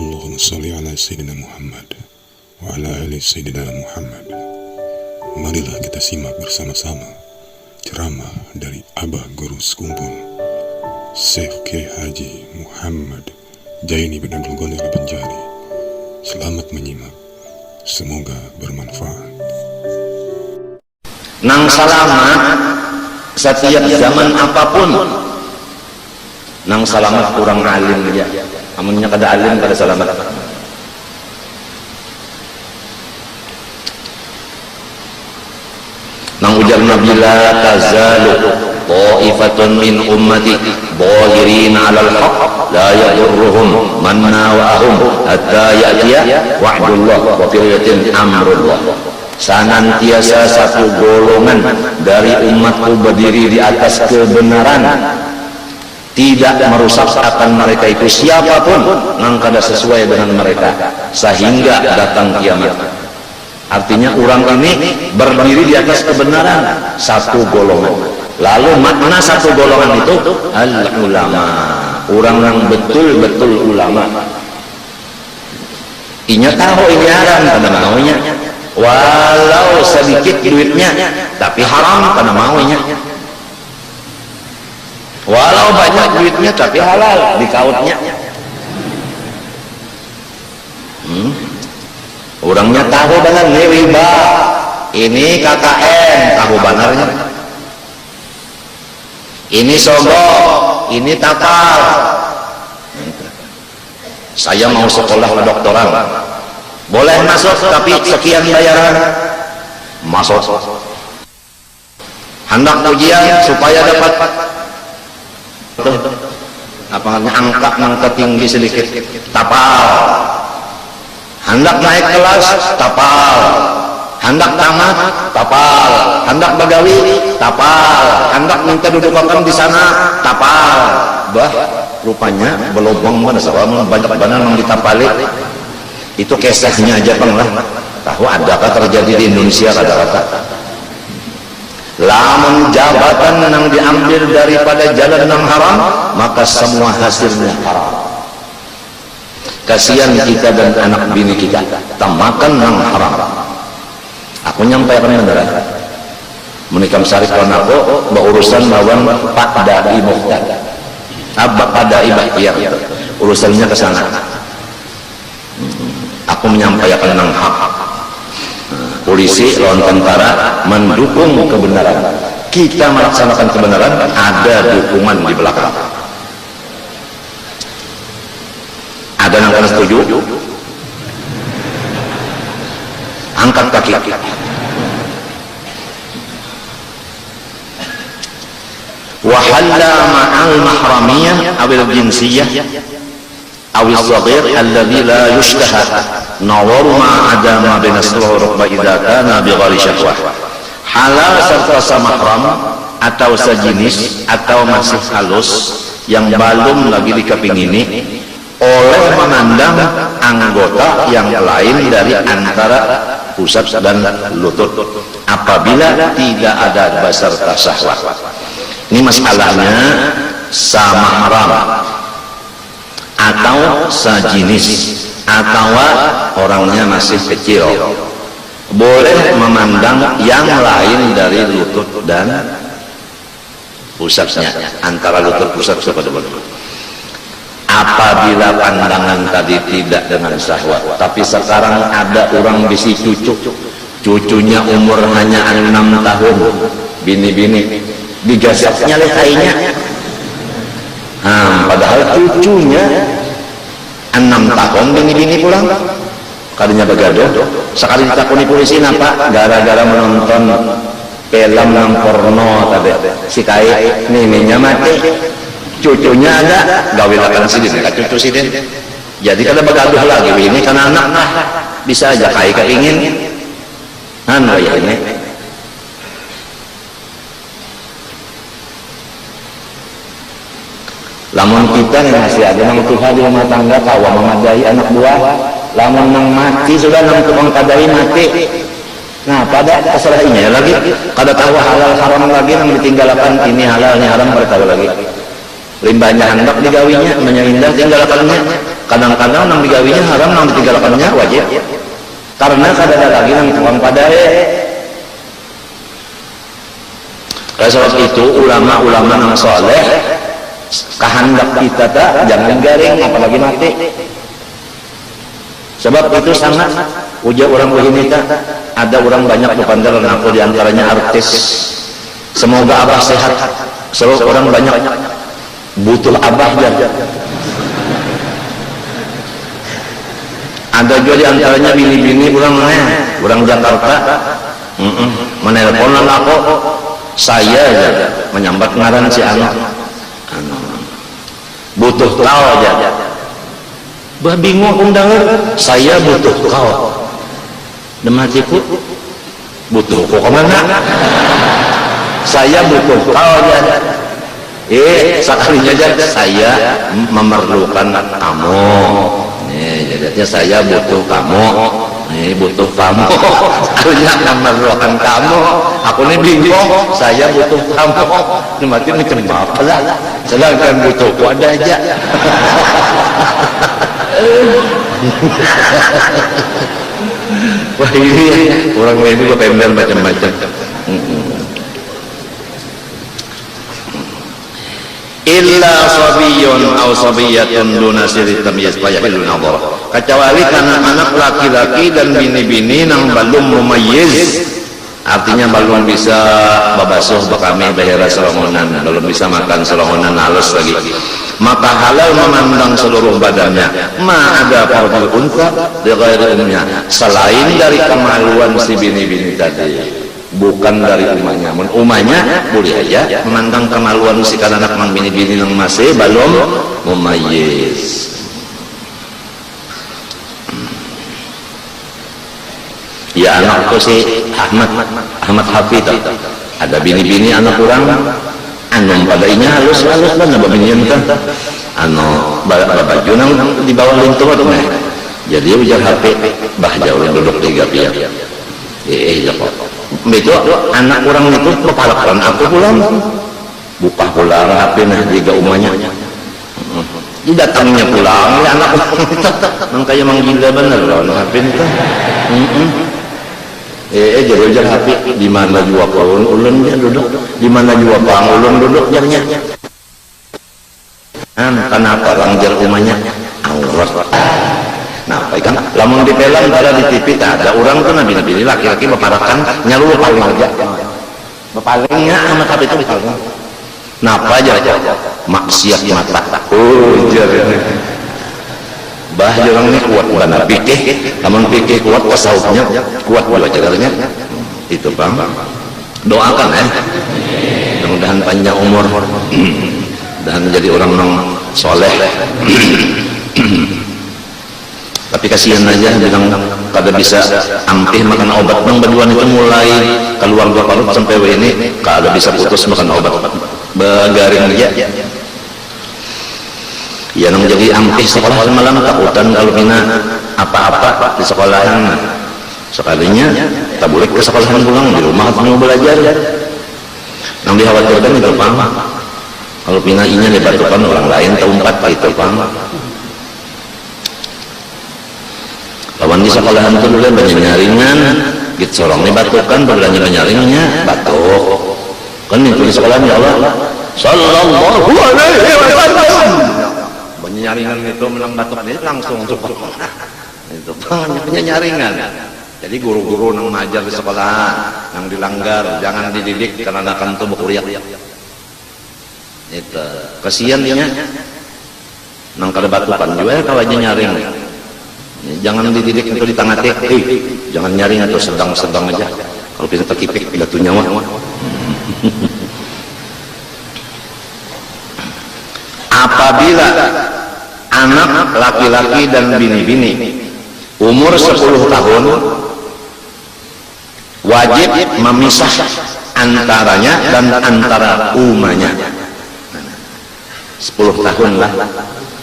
Allahumma salli ala Sayyidina Muhammad wa ala ali Sayyidina Muhammad. Marilah kita simak bersama-sama ceramah dari Abah Guru Sekumpul Syekh Kiai Haji Muhammad Jaini bin Abdul Ghani Al-Banjari. Selamat menyimak, semoga bermanfaat. Nang salamat setiap zaman apapun, nang salamat kurang alim aja, amunnya kada alim kada salamat. Nang ujar Nabi la tazalu ta'ifatun min ummati dhahirin 'alal haqq la yadurruhum man nawahum hatta ya'tiya wa'dullah wa fil amrullah. Senantiasa satu golongan dari umatku berdiri di atas kebenaran, tidak merusak akan mereka itu siapapun yang kada sesuai dengan mereka sehingga datang kiamat. Artinya orang ini berdiri di atas kebenaran, satu golongan. Lalu makna satu golongan itu al-ulama, orang yang betul-betul ulama. Inya tahu ini haram karena maunya, walau sedikit duitnya tapi haram karena maunya, walau banyak duitnya tapi halal dikautnya. Orangnya tahu benar ini riba, ini KKN tahu benarnya, ini sogok, ini tapal. Saya mau sekolah kedokteran, boleh masuk tapi sekian bayaran. Masuk. Hendak ujian supaya dapat angka tinggi sedikit, tapal. Hendak naik kelas, tapal. Hendak tamat, tapal. Hendak bagawi, tapal. Hendak minta dudukan di sana, tapal. Bah, rupanya belobong pada sama banyak benar yang ditapali. Itu kisahnya aja lah. Tahu adakah terjadi di Indonesia kata-kata. Lamun jabatan yang diambil daripada jalan yang haram, maka semua hasilnya haram. Kasihan kita dan anak bini kita tamakan yang haram. Aku nyampaikan beneran menikam syarif kawan aku berurusan lawan Pak Dai Muhtar Pak Dai Bahtiar, urusannya ke sana. Aku menyampaikan yang hak. Polisi lawan tentara mendukung kebenaran, kita melaksanakan kebenaran, ada dukungan di belakang. Ada yang akan setuju? Angkat kaki. Wahalla ma'al mahramiyah awil jinsiyah awil saghir alladhi la yushtaha nawaru ma'ada ma bina sulhu rukba idha kana bighari syahwah. Halal serta samahram atau sejenis atau masih halus yang belum lagi dikepingini oleh memandang anggota yang lain dari antara pusat dan lutut apabila tidak ada baserta syahwat. Ini masalahnya samahram atau sejenis atau orangnya masih kecil boleh memandang yang lain dari lutut dan pusatnya, antara lutut pusat kepada apabila pandangan tadi tidak dengan syahwat. Tapi sekarang ada orang bisi cucunya umur hanya 6 tahun, bini-bini digaseknya lekainya. Padahal cucunya 6 tahun bini-bini pulang kadinya begaduh. Sekali ditakuni polisi napa gara-gara menonton film yang porno tadi si kai nininya mati, cucunya ada gawilakan sidin ka cucu sidin. Jadi kada begaduh lagi ini karena anak bisa aja kai keingin ya ini. Lamun kita masih ada nang Tuhan di rumah tangga kawa memadai anak buah, lamun nang mati sudah nang tukang kadai mati. Nah pada kesalahannya lagi kada tahu halal haram lagi nang ditinggalkan ini halal ini haram kada tahu lagi. Limbahnya hendak digawinya, menyaindah tinggalkannya kadang-kadang nang digawinya haram, nang ditinggalkannya wajib, karena kadang lagi nang tukang padae. Oleh sebab itu ulama-ulama nang soleh kehendak kita tak jangan garing apalagi mati. Sebab itu sangat ujar orang begini tak, ada orang banyak kepandaran aku diantaranya artis. Semoga abah sehat. Sebab orang banyak butuh abah aja. Ada juga diantaranya bini-bini orang Jakarta menelponan aku, saya aja menyambat ngaran si anak butuh kau aja. Bah bingung aku dengar, saya butuh kau. Dematiku butuh kau kemana? Saya butuh kau aja. Sekalinya aja saya memerlukan kamu. Jadinya saya butuh kamu. Butuh kamu. Sekalinya memerlukan kamu. Aku ini bingung. Saya butuh kamu. Demati macam apa lah? Sedangkan butuh kau ada aja. Wah ini orang lain juga pengen macam-macam. Illa sabiyun aw sabiyatun duna siri tamyiz fayahilun nadhar. Kecuali anak-anak laki-laki dan bini-bini yang belum mumayyiz, artinya belum bisa babasuh bakami bahira selongonan, belum bisa makan selongonan halus lagi, maka halal memandang seluruh badannya. Ma ada fardul unsa di ghairinya, selain dari kemaluan si bini-bini tadi, bukan dari umahnya. Umahnya boleh aja memandang kemaluan si anak mang bini-bini yang masih belum mumayyiz. Ya anakku si Ahmad Hafid, ada bini-bini anak orang anu padainya halus-halus dan babinian kan anu baju nang di bawah lintur mah. Jadi ujar HP bah jauh duduk di gapian. Itu anak orang itu kepalakan aku pulang buka pulang HP nah di umahnya datangnya pulang ya anak orang kayak manggil bener loh HP itu jadi HP di mana jua pang ulun dia duduk di mana jua pang ulun duduk jarnya kenapa orang jar umahnya aurat. Nah, kan lamun di film pada di TV tak ada orang tuh nabi laki-laki baparakan nyalu paling aja. Bapalingnya amat tapi itu paling. Napa aja maksiat mata. Oh, jar. Bah orang ini kuat bukan pikir, lamun pikir kuat tasawufnya kuat dua jagarnya. Itu Bang. Doakan mudah-mudahan panjang umur dan menjadi orang soleh. Tapi kasihan aja bilang kada bisa ampih makan obat bang baduan itu mulai keluar dua parut sampai ini kada bisa putus makan obat begaring aja ya nang jadi ampih sekolah semalam takutan kalau mina apa-apa di sekolahan sekalinya tak boleh ke sekolahan pulang di rumah mau belajar nang dikhawatirkan itu Bang kalau mina inya dibatukan orang lain terumpat gitu Bang. Lawan di sekolahan itu dulu banyak nyaringan gitu sorong nih batukan berlanjut nyaringnya batuk kan itu di sekolahan ya Allah sallallahu alaihi wasallam banyak nyaringan itu menang batuk ini langsung untuk itu banyak nyaringan. Jadi guru-guru yang ngajar di sekolahan yang dilanggar jangan dididik karena akan tuh berkuliah itu kasihan dia nang kada batukan juga kawannya nyaring. Jangan dididik itu di tengah teh, jangan nyaring atau sedang-sedang aja. Kalau bisa terkipik jatuh nyawa. Apabila anak laki-laki dan bini-bini umur 10 tahun wajib memisah antaranya dan antara umahnya. 10 tahun lah.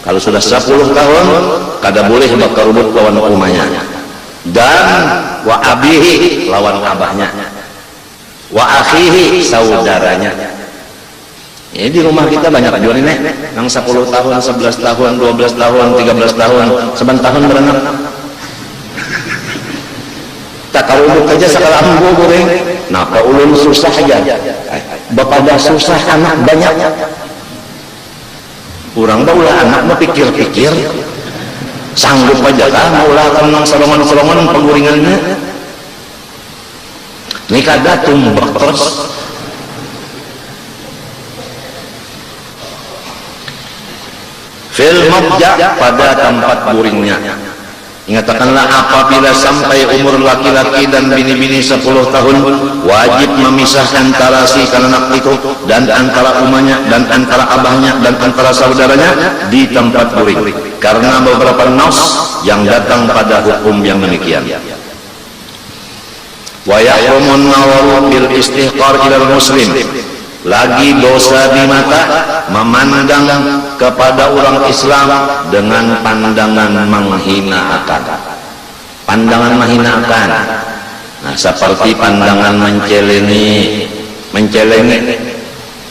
Kalau sudah 10 tahun kada boleh bakarubut lawan umahnya dan wa abihi lawan abahnya wa akhihi saudaranya Ini di rumah kita banyak juga nih, yang 10 tahun, 11 tahun, 12 tahun, 13 tahun, 9 tahun berenang. Tak kalau ulun aja sekali ambu goreng, nah kalau ulun susah aja, bapada susah anak banyak. Kurang ulah anak mau pikir-pikir, sanggup aja lah, maulah kenang solongan-solongan pengguringannya. Ini kada tumbak terus. Fil mabja, pada tempat guringnya. Ingatkanlah apabila sampai umur laki-laki dan bini-bini 10 tahun, wajib memisah antara si anak itu dan antara umahnya dan antara abahnya dan antara saudaranya di tempat guring, karena beberapa nas yang datang pada hukum yang demikian. Wa yahrumun nawaru bil istihqar ilal muslim, lagi dosa di mata memandang kepada orang Islam dengan pandangan menghinakan. Pandangan menghinakan. Nah, seperti pandangan mencelengi.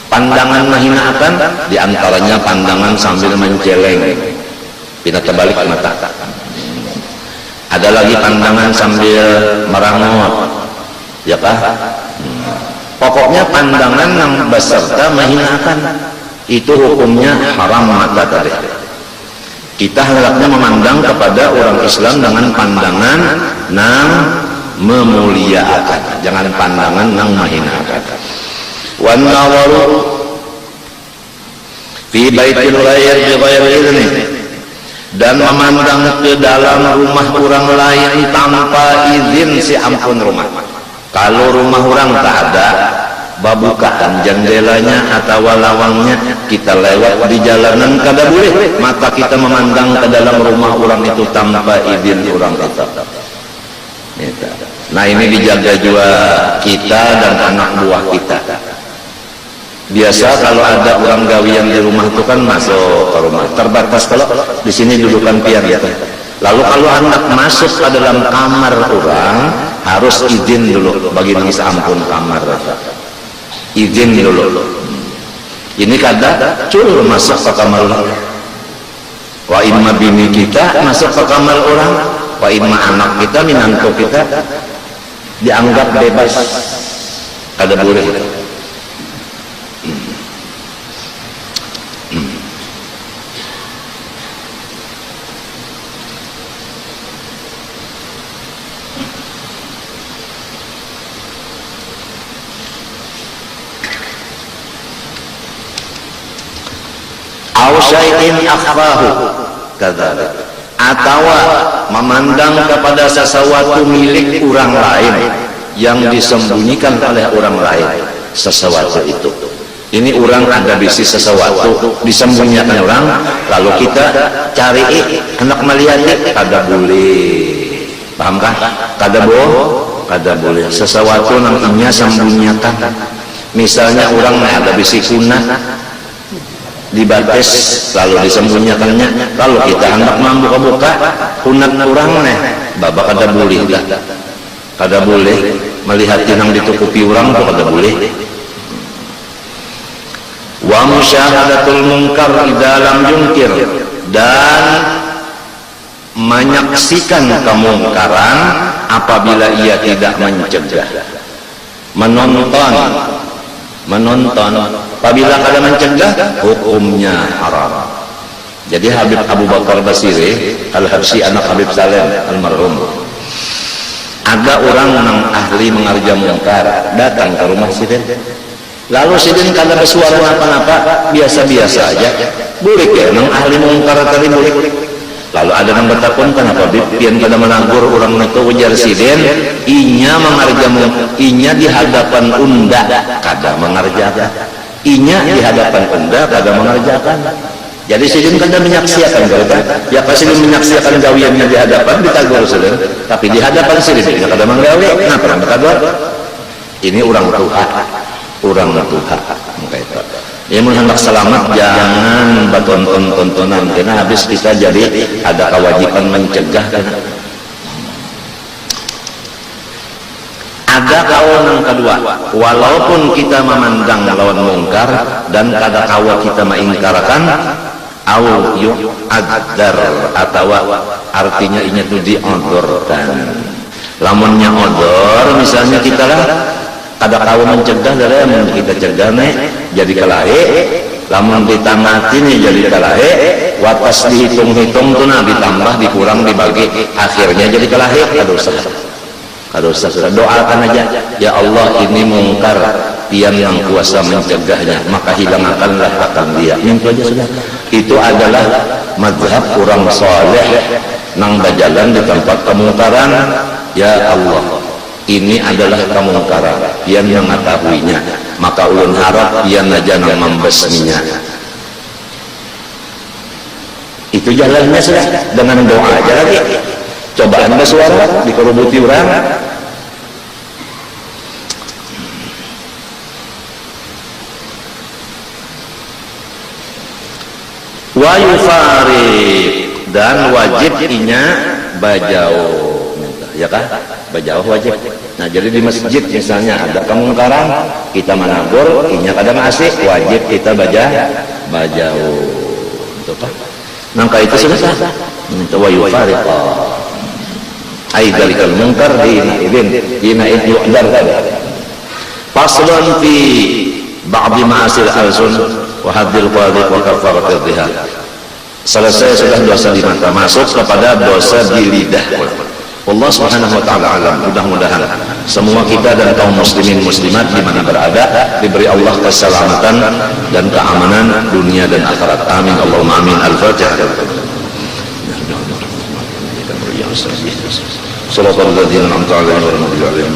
Pandangan menghinakan diantaranya pandangan sambil menceleng. Pindah terbalik mata. Ada lagi pandangan sambil merangut. Ya Pak? Pokoknya pandangan yang beserta menghinakan itu hukumnya haram mata tadi. Kita hendaknya memandang kepada orang Islam dengan pandangan yang memuliakan, jangan pandangan yang menghinakan. Wan nawaru fi baitil ghair bi ghairi idzni, dan memandang ke dalam rumah orang lain tanpa izin si ampun rumah. Kalau rumah orang tak ada babukaan jendelanya atau lawangnya, kita lewat di jalanan kada boleh, maka kita memandang ke dalam rumah orang itu tanpa izin orang itu. Nah, ini dijaga juga kita dan anak buah kita. Biasa kalau ada orang gawian di rumah itu kan masuk ke rumah, terbatas kalau di sini dudukan pian ya. Lalu kalau anak masuk ke dalam kamar orang, harus izin dulu bagi nangis ampun kamar. Izin dulu. Ini kada cul masuk ke kamar orang. Wa imma bini kita masuk ke kamar orang, wa imma anak kita, minantu kita dianggap bebas. Kada boleh. Syai'in akhfahu kadzalik, atau memandang kepada sesuatu milik orang lain yang disembunyikan oleh orang lain sesuatu itu. Ini orang ada bisi sesuatu disembunyikan orang, lalu kita cari hendak melihat, kada boleh. Pahamkah? Kada boleh. Sesuatu namanya sembunyikan. Misalnya orang ada bisi kunah dibates lalu disembunyikannya, lalu kita hendak membuka-buka kunat kurang babak kada boleh lah, kada boleh melihat yang ditutupi orang itu kada boleh. Wa musyahadatul munkar dalam yungkir, dan menyaksikan kemungkaran apabila ia tidak mencegah. Menonton apabila kada mencegah, hukumnya haram. Jadi Habib Abu Bakar Basiri Al-Habsyi, anak Habib Salim almarhum, ada orang yang ahli mengerja mungkar datang ke rumah sidin. Lalu sidin kada bersuara apa-apa, biasa-biasa aja. Boleh ya nang ahli mungkar tadi boleh. Lalu ada yang bertakun, kenapa pian kada menagur orang itu ujar sidin, inya inya di hadapan unda kada mengerjakan, inya di hadapan unda kada mengerjakan. Jadi sidin kada menyaksikan kan? Ya pasti menyaksikan gawiannya di hadapan ditagur sidin, tapi di hadapan sidin kada menggawe, kenapa orang ditagur? Ini orang Tuhan. Ya hendak selamat jangan bertonton-tontonan, karena habis kita jadi ada kewajiban mencegah. Ada ada kawan yang kedua, walaupun kita memandang lawan mungkar dan kada kawa kita mengingkarkan, au yu'addar, atau artinya ini tuh diodorkan. Lamunnya odor, misalnya kita lah kada kawa mencegah dari kita cegah nih jadi kalahe, lamun ditamati nih jadi kalahe, watas dihitung-hitung tuh nah ditambah dikurang dibagi akhirnya jadi kalahe, kada usah doakan aja, ya Allah ini mungkar, Tiang yang kuasa mencegahnya, maka hilangkanlah akan dia. Itu aja sudah. Itu adalah mazhab orang soleh nang berjalan di tempat kemungkaran. Ya Allah, ini adalah kemungkaran, Tiang yang mengetahuinya, maka ulun harap Tiang aja nang membesminya. Itu jalannya sudah, dengan doa aja lagi. Cobaan bersuara dikerubuti orang. Wa yufarik, dan wajib inya bajau, ya kah? Bajau wajib. Nah jadi di masjid misalnya ada kemungkaran, kita menagur, inya kadang asik, wajib kita bajau. Itu apa? Nangka itu sudah sah. Wa yufarik. Ai dalikal munkar hina yu'dar. Faslun fi ba'di ma'asil al-sun wa haddil qadhi wa kafaratil dhihar. Selesai sudah dosa di mata, masuk kepada dosa di lidah. Allah Subhanahu wa taala alam. Mudah-mudahan semua kita dan kaum muslimin muslimat di mana berada diberi Allah keselamatan dan keamanan dunia dan akhirat. Amin Allahumma amin. Al-Fatihah. Shalatul ladzina an'amta 'alaihim ghairil maghdubi 'alaihim.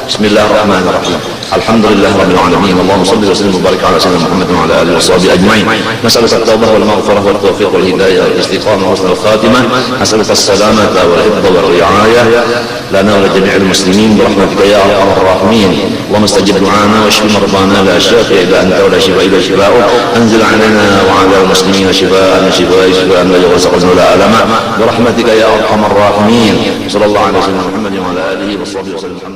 Bismillahirrahmanirrahim. Alhamdulillah rabbil alamin. Allahumma shalli wa sallim wa barik ala sayyidina Muhammad wa ala alihi washabihi ajmain. Nas'aluka at-taubah wal maghfirah wal tawfiq wal hidayah wal istiqamah wa husnul khatimah. Nas'aluka as-salamata wal hifdha wal ri'ayah lana wa li jami'il muslimin bi rahmatika ya arhamar rahimin. Allahumma istajib du'ana wa shfi mardana la shafi'a illa anta wa la shifaa'a illa shifaa'uk. Anzil 'alaina wa 'ala al-muslimina shifaa'an shifaa'a la yughadiru la alama bi rahmatika ya arhamar rahimin. Sallallahu alaihi wa sallam Muhammad wa ala alihi washabihi wasallam.